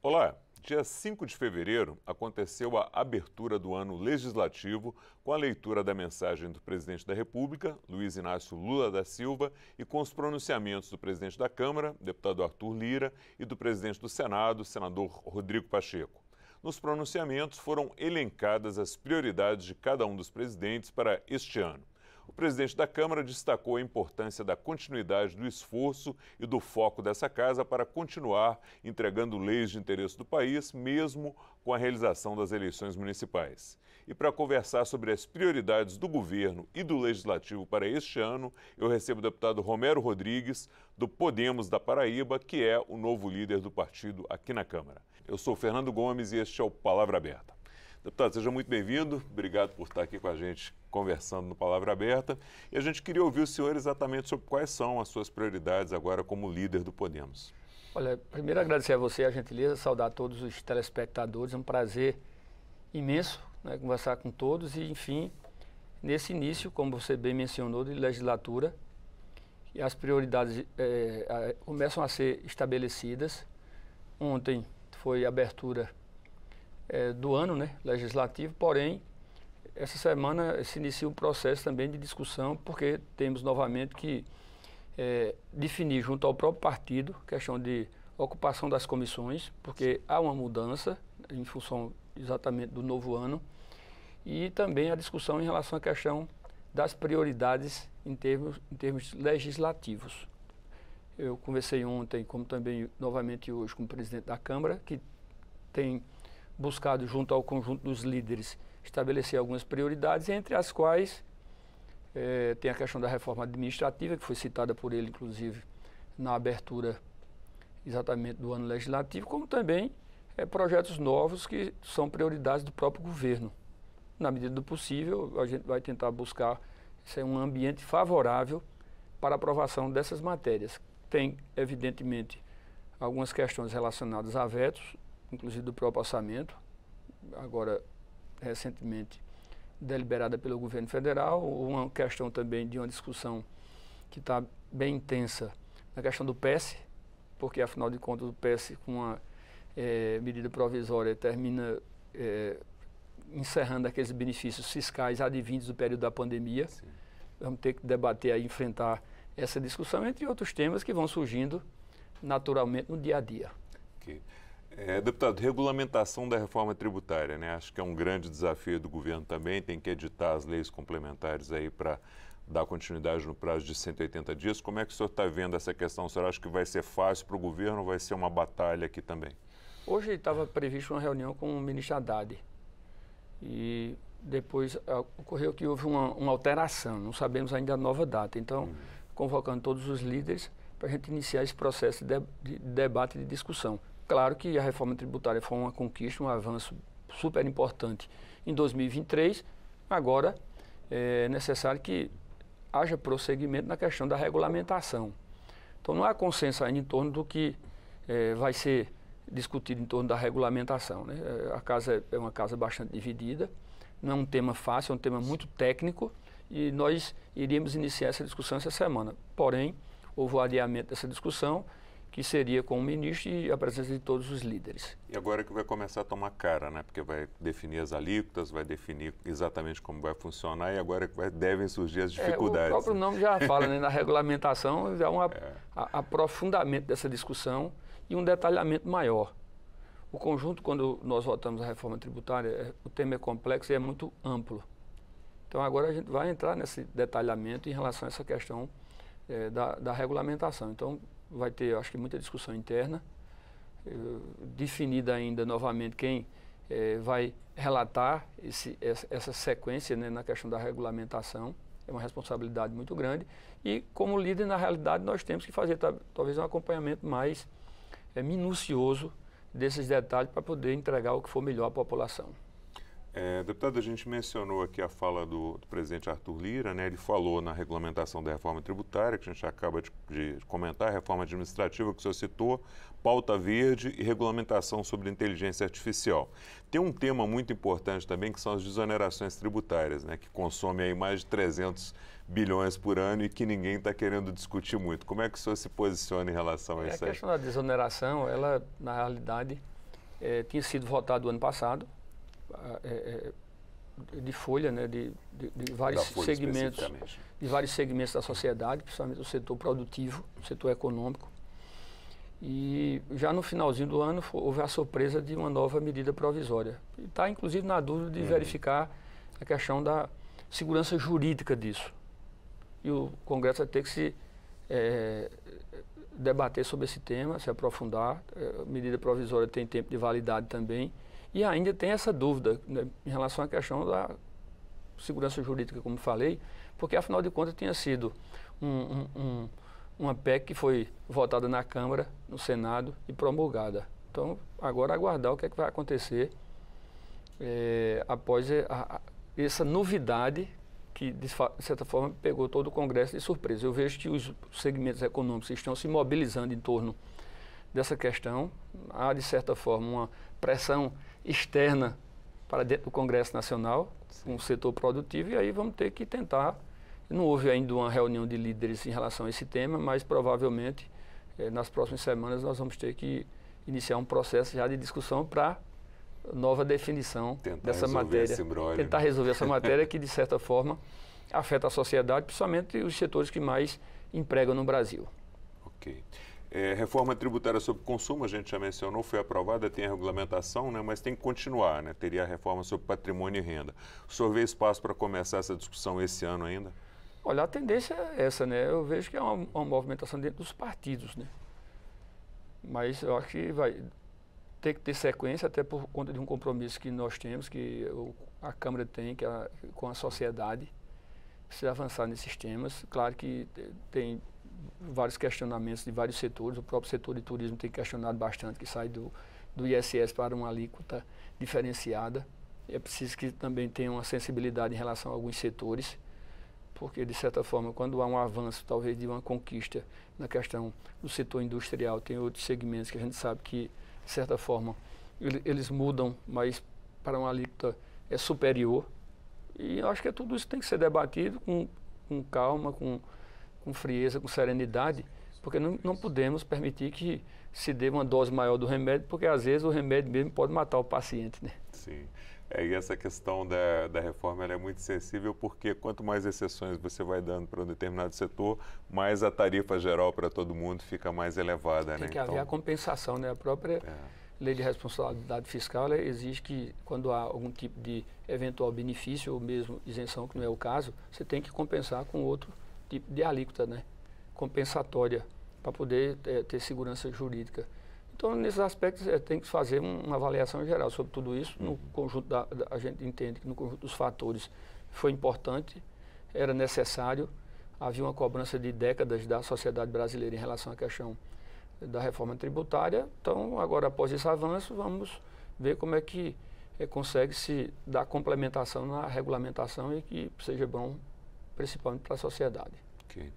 Olá, dia 5 de fevereiro aconteceu a abertura do ano legislativo com a leitura da mensagem do presidente da República, Luiz Inácio Lula da Silva, e com os pronunciamentos do presidente da Câmara, deputado Arthur Lira, e do presidente do Senado, senador Rodrigo Pacheco. Nos pronunciamentos foram elencadas as prioridades de cada um dos presidentes para este ano. O presidente da Câmara destacou a importância da continuidade do esforço e do foco dessa casa para continuar entregando leis de interesse do país, mesmo com a realização das eleições municipais. E para conversar sobre as prioridades do governo e do legislativo para este ano, eu recebo o deputado Romero Rodrigues, do Podemos da Paraíba, que é o novo líder do partido aqui na Câmara. Eu sou Fernando Gomes e este é o Palavra Aberta. Deputado, seja muito bem-vindo. Obrigado por estar aqui com a gente conversando no Palavra Aberta. E a gente queria ouvir o senhor exatamente sobre quais são as suas prioridades agora como líder do Podemos. Olha, primeiro agradecer a você a gentileza, saudar todos os telespectadores. É um prazer imenso, né, conversar com todos e, enfim, nesse início, como você bem mencionou, de legislatura, e as prioridades começam a ser estabelecidas. Ontem foi a abertura do ano, né, legislativo, porém, essa semana se inicia um processo também de discussão, porque temos novamente que definir junto ao próprio partido questão de ocupação das comissões, porque há uma mudança em função exatamente do novo ano, e também a discussão em relação à questão das prioridades em termos legislativos. Eu conversei ontem, como também novamente hoje, com o presidente da Câmara, que tem buscado, junto ao conjunto dos líderes, estabelecer algumas prioridades, entre as quais tem a questão da reforma administrativa, que foi citada por ele, inclusive, na abertura exatamente do ano legislativo, como também projetos novos que são prioridades do próprio governo. Na medida do possível, a gente vai tentar buscar um ambiente favorável para a aprovação dessas matérias. Tem, evidentemente, algumas questões relacionadas a vetos, inclusive do próprio orçamento, agora recentemente deliberada pelo governo federal, uma questão também de uma discussão que está bem intensa na questão do PES, porque afinal de contas o PES com uma medida provisória termina encerrando aqueles benefícios fiscais advindos do período da pandemia. Sim. Vamos ter que debater aí, enfrentar essa discussão, entre outros temas que vão surgindo naturalmente no dia a dia. Okay. Deputado, regulamentação da reforma tributária, né? Acho que é um grande desafio do governo também, tem que editar as leis complementares aí para dar continuidade no prazo de 180 dias. Como é que o senhor está vendo essa questão? O senhor acha que vai ser fácil para o governo ou vai ser uma batalha aqui também? Hoje estava previsto uma reunião com o ministro Haddad e depois ocorreu que houve uma alteração, não sabemos ainda a nova data. Então, convocando todos os líderes para a gente iniciar esse processo de debate e de discussão. Claro que a reforma tributária foi uma conquista, um avanço super importante em 2023. Agora é necessário que haja prosseguimento na questão da regulamentação. Então não há consenso ainda em torno do que vai ser discutido em torno da regulamentação, né? A casa é uma casa bastante dividida, não é um tema fácil, é um tema muito técnico e nós iríamos iniciar essa discussão essa semana. Porém, houve o adiamento dessa discussão, que seria com o ministro e a presença de todos os líderes. E agora que vai começar a tomar cara, né? Porque vai definir as alíquotas, vai definir exatamente como vai funcionar e agora que devem surgir as dificuldades. O próprio nome já fala, né? Na regulamentação, já um aprofundamento dessa discussão e um detalhamento maior. O conjunto, quando nós votamos a reforma tributária, o tema é complexo e é muito amplo. Então agora a gente vai entrar nesse detalhamento em relação a essa questão da regulamentação. Então vai ter, acho que, muita discussão interna, definida ainda novamente quem vai relatar essa sequência, né, na questão da regulamentação. É uma responsabilidade muito grande e, como líder, na realidade, nós temos que fazer talvez um acompanhamento mais minucioso desses detalhes para poder entregar o que for melhor à população. Deputado, a gente mencionou aqui a fala do presidente Arthur Lira, né? Ele falou na regulamentação da reforma tributária, que a gente acaba de comentar, a reforma administrativa que o senhor citou, pauta verde e regulamentação sobre inteligência artificial. Tem um tema muito importante também, que são as desonerações tributárias, né? Que consomem aí mais de 300 bilhões por ano e que ninguém está querendo discutir muito. Como é que o senhor se posiciona em relação a isso aí? A questão da desoneração, ela, na realidade, tinha sido votado ano passado, de folha, né, de vários segmentos da sociedade, principalmente o setor produtivo, o setor econômico. E já no finalzinho do ano houve a surpresa de uma nova medida provisória. E está, inclusive, na dúvida de verificar a questão da segurança jurídica disso. E o Congresso vai ter que se debater sobre esse tema, se aprofundar. A medida provisória tem tempo de validade também. E ainda tem essa dúvida, né, em relação à questão da segurança jurídica, como falei, porque, afinal de contas, tinha sido uma PEC que foi votada na Câmara, no Senado e promulgada. Então, agora aguardar o que é que vai acontecer após essa novidade que, de certa forma, pegou todo o Congresso de surpresa. Eu vejo que os segmentos econômicos estão se mobilizando em torno dessa questão. Há, de certa forma, uma pressão externa para dentro do Congresso Nacional, com o setor produtivo, e aí vamos ter que tentar. Não houve ainda uma reunião de líderes em relação a esse tema, mas provavelmente nas próximas semanas nós vamos ter que iniciar um processo já de discussão para nova definição dessa matéria. Tentar resolver essa matéria que, de certa forma, afeta a sociedade, principalmente os setores que mais empregam no Brasil. Ok. Reforma tributária sobre consumo, a gente já mencionou, foi aprovada, tem a regulamentação, né, mas tem que continuar, né? Teria a reforma sobre patrimônio e renda. O senhor vê espaço para começar essa discussão esse ano ainda? Olha, a tendência é essa, né? Eu vejo que é uma movimentação dentro dos partidos, né? Mas eu acho que vai ter que ter sequência, até por conta de um compromisso que nós temos, que a Câmara tem com a sociedade, precisa avançar nesses temas. Claro que tem vários questionamentos de vários setores, o próprio setor de turismo tem questionado bastante, que sai do ISS para uma alíquota diferenciada. É preciso que também tenha uma sensibilidade em relação a alguns setores, porque, de certa forma, quando há um avanço, talvez de uma conquista na questão do setor industrial, tem outros segmentos que a gente sabe que, de certa forma, eles mudam, mas para uma alíquota superior. E eu acho que tudo isso tem que ser debatido com calma, com frieza, com serenidade, porque não podemos permitir que se dê uma dose maior do remédio, porque às vezes o remédio mesmo pode matar o paciente, né? Sim. E essa questão da reforma ela é muito sensível, porque quanto mais exceções você vai dando para um determinado setor, mais a tarifa geral para todo mundo fica mais elevada, né? Tem que haver a compensação, né? A própria lei de responsabilidade fiscal ela exige que, quando há algum tipo de eventual benefício ou mesmo isenção, que não é o caso, você tem que compensar com outro tipo de alíquota, né, compensatória, para poder ter segurança jurídica. Então, nesses aspectos, tem que fazer uma avaliação geral sobre tudo isso. No conjunto a gente entende que no conjunto dos fatores foi importante, era necessário, havia uma cobrança de décadas da sociedade brasileira em relação à questão da reforma tributária. Então, agora, após esse avanço, vamos ver como é que consegue se dar complementação na regulamentação e que seja bom principalmente para a sociedade. Okay.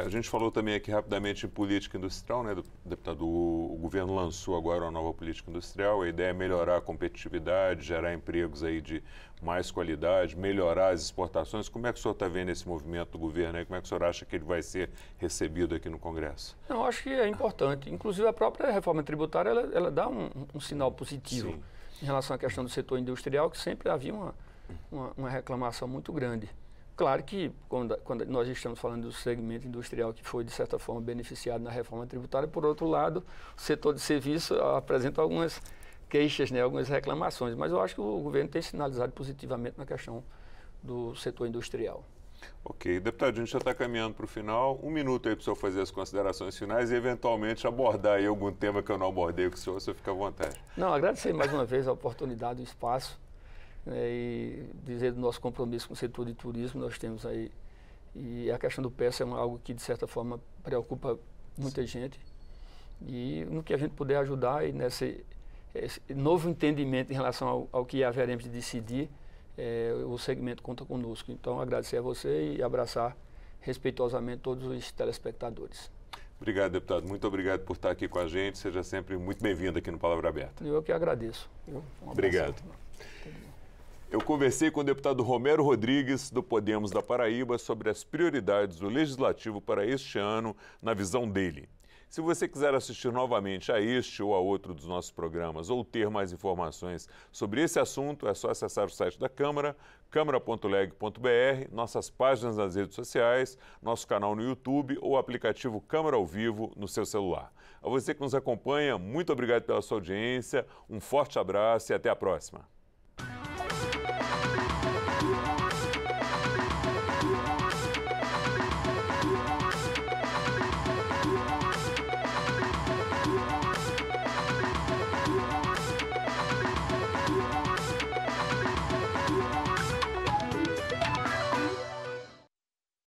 A gente falou também aqui rapidamente em política industrial, né, deputado? O governo lançou agora uma nova política industrial. A ideia é melhorar a competitividade, gerar empregos aí de mais qualidade, melhorar as exportações. Como é que o senhor está vendo esse movimento do governo aí? Como é que o senhor acha que ele vai ser recebido aqui no Congresso? Eu acho que é importante. Inclusive, a própria reforma tributária ela dá um sinal positivo. Sim. Em relação à questão do setor industrial, que sempre havia uma reclamação muito grande. Claro que, quando nós estamos falando do segmento industrial que foi, de certa forma, beneficiado na reforma tributária, por outro lado, o setor de serviço apresenta algumas queixas, né, algumas reclamações, mas eu acho que o governo tem sinalizado positivamente na questão do setor industrial. Ok. Deputado, a gente já está caminhando para o final. Um minuto aí para o senhor fazer as considerações finais e, eventualmente, abordar aí algum tema que eu não abordei com o senhor fica à vontade. Não, agradecer mais uma vez a oportunidade, o espaço, e dizer do nosso compromisso com o setor de turismo. Nós temos aí, e a questão do PES é algo que, de certa forma, preocupa muita gente. E no que a gente puder ajudar e nesse novo entendimento em relação ao que haveremos de decidir, o segmento conta conosco. Então, agradecer a você e abraçar respeitosamente todos os telespectadores. Obrigado, deputado. Muito obrigado por estar aqui com a gente. Seja sempre muito bem-vindo aqui no Palavra Aberta. Eu que agradeço. Obrigado. Eu conversei com o deputado Romero Rodrigues, do Podemos da Paraíba, sobre as prioridades do Legislativo para este ano, na visão dele. Se você quiser assistir novamente a este ou a outro dos nossos programas ou ter mais informações sobre esse assunto, é só acessar o site da Câmara, câmara.leg.br, nossas páginas nas redes sociais, nosso canal no YouTube ou o aplicativo Câmara ao Vivo no seu celular. A você que nos acompanha, muito obrigado pela sua audiência, um forte abraço e até a próxima.